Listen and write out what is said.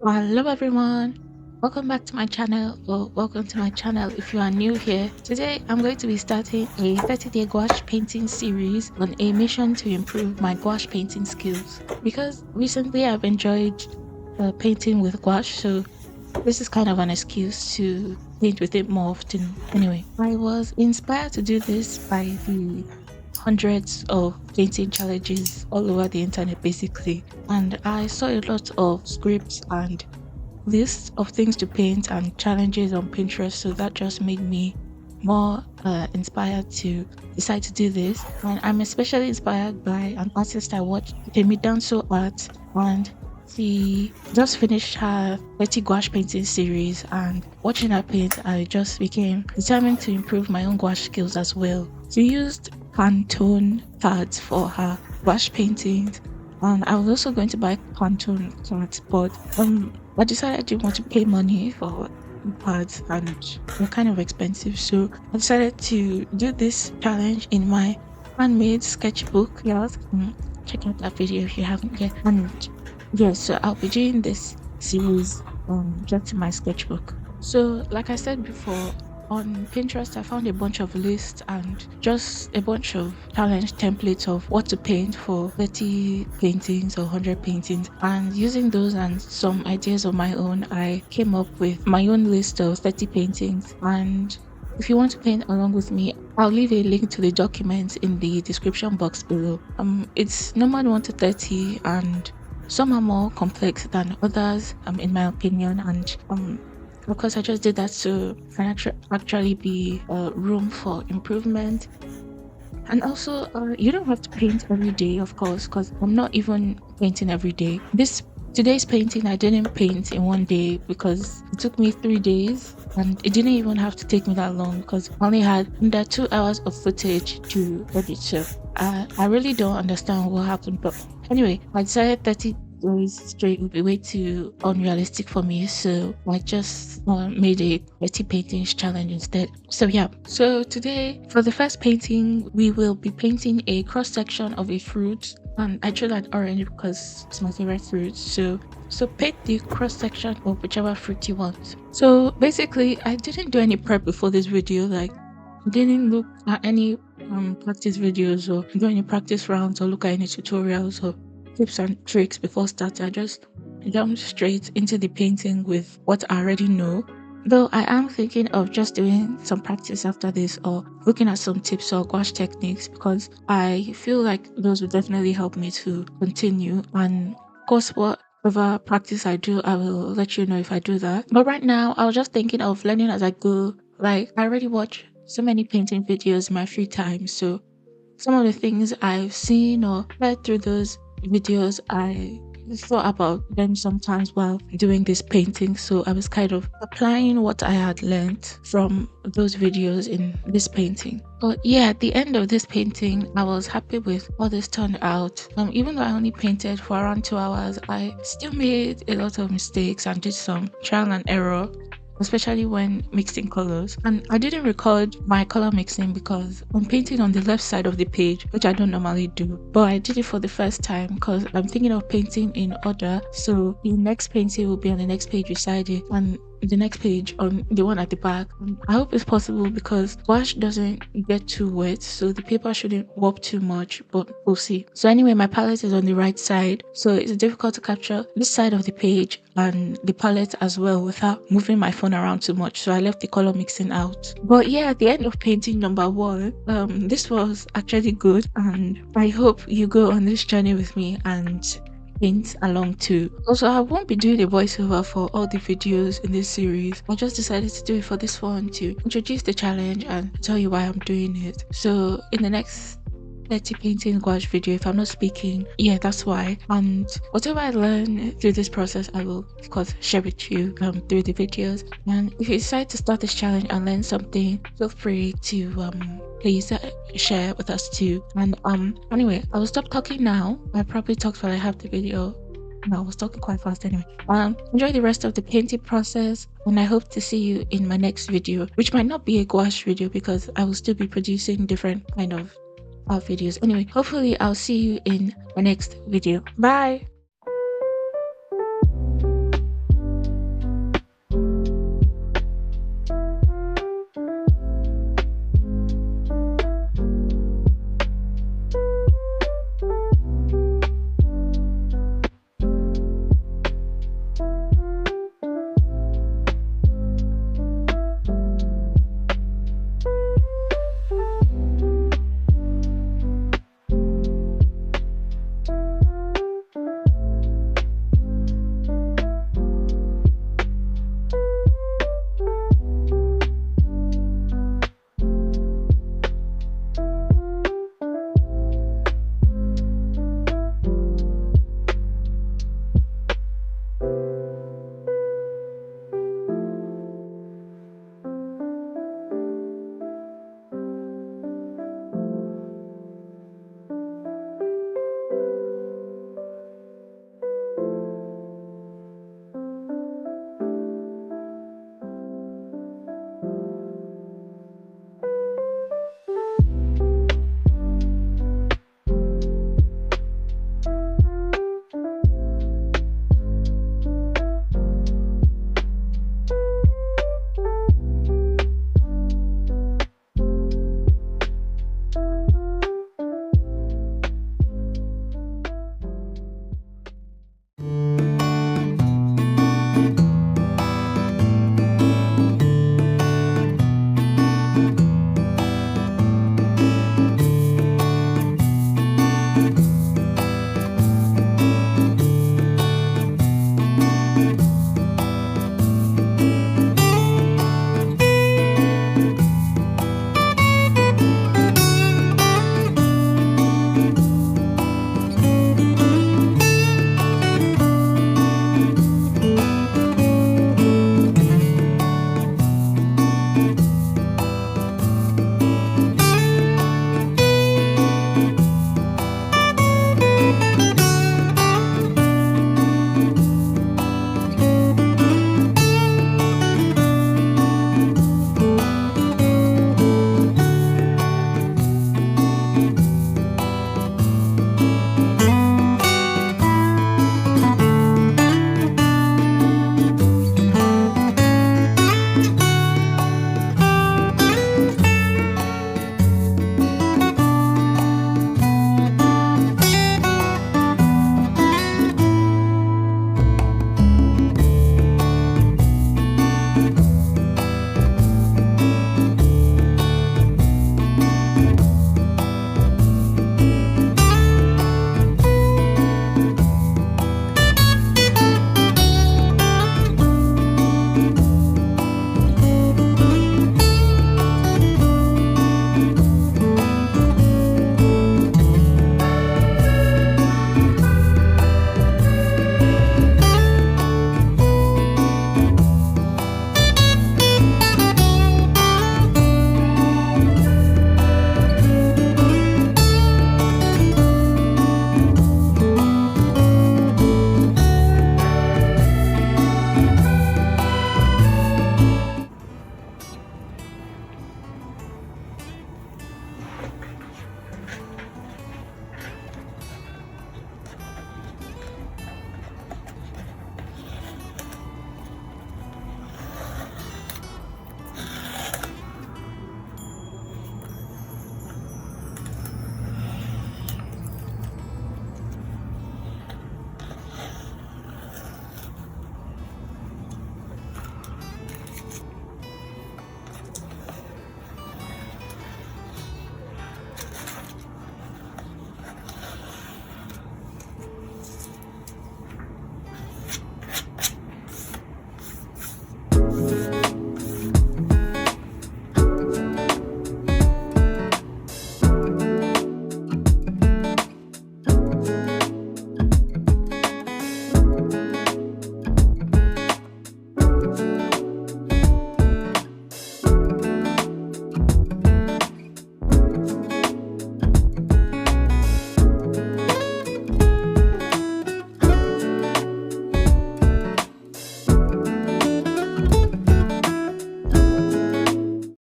Hello everyone, welcome back to my channel, or welcome to my channel if you are new here. Today I'm going to be starting a 30-day gouache painting series on a mission to improve my gouache painting skills, because recently I've enjoyed painting with gouache, so this is kind of an excuse to paint with it more often. Anyway, I was inspired to do this by the hundreds of painting challenges all over the internet basically, and I saw a lot of scripts and lists of things to paint and challenges on Pinterest, so that just made me more inspired to decide to do this. And I'm especially inspired by an artist I watched, Danso Art, and she just finished her 30 gouache painting series, and watching her paint I just became determined to improve my own gouache skills as well. She used Pantone cards for her gouache paintings, and I was also going to buy Pantone cards, but I decided I didn't want to pay money for cards and they're kind of expensive, so I decided to do this challenge in my handmade sketchbook. Yes, check out that video if you haven't yet. And yes, so I'll be doing this series just in my sketchbook. So like I said before, on Pinterest I found a bunch of lists and just a bunch of challenge templates of what to paint for 30 paintings or 100 paintings, and using those and some ideas of my own, I came up with my own list of 30 paintings. And if you want to paint along with me, I'll leave a link to the document in the description box below. It's numbered 1 to 30, and some are more complex than others, in my opinion, and because I just did that so can actually be room for improvement. And also, you don't have to paint every day, of course, because I'm not even painting every day. Today's painting I didn't paint in one day because it took me 3 days, and it didn't even have to take me that long because I only had under 2 hours of footage to edit. So I really don't understand what happened, but anyway, I decided 30 days straight would be way too unrealistic for me, so I just made a 30 paintings challenge instead. So yeah, so today for the first painting we will be painting a cross section of a fruit, and I chose an orange because it's my favorite fruit. So paint the cross section of whichever fruit you want. So basically I didn't do any prep before this video, like I didn't look at any practice videos or do any practice rounds or look at any tutorials or tips and tricks before starting. I just jumped straight into the painting with what I already know, though I am thinking of just doing some practice after this or looking at some tips or gouache techniques, because I feel like those will definitely help me to continue. And of course, whatever practice I do, I will let you know if I do that. But right now I was just thinking of learning as I go. Like, I already watch so many painting videos in my free time, so some of the things I've seen or read through those videos, I thought about them sometimes while doing this painting, so I was kind of applying what I had learned from those videos in this painting. But yeah, at the end of this painting I was happy with how this turned out. Even though I only painted for around 2 hours, I still made a lot of mistakes and did some trial and error, especially when mixing colors. And I didn't record my color mixing because I'm painting on the left side of the page, which I don't normally do, but I did it for the first time because I'm thinking of painting in order, so the next painting will be on the next page beside it and the next page on the one at the back. I hope it's possible because gouache doesn't get too wet, so the paper shouldn't warp too much, but we'll see. So anyway, my palette is on the right side, so it's difficult to capture this side of the page and the palette as well without moving my phone around too much, so I left the color mixing out. But yeah, at the end of painting number 1, this was actually good, and I hope you go on this journey with me and paint along too. Also, I won't be doing a voiceover for all the videos in this series. I just decided to do it for this one to introduce the challenge and tell you why I'm doing it. So in the next 30 painting gouache video, if I'm not speaking, yeah, that's why. And whatever I learn through this process, I will of course share with you through the videos. And if you decide to start this challenge and learn something, feel free to please share with us too. And anyway, I will stop talking now. I probably talked while I have the video. No, I was talking quite fast anyway. Enjoy the rest of the painting process, and I hope to see you in my next video, which might not be a gouache video because I will still be producing different kind of videos. Anyway, hopefully I'll see you in my next video. Bye.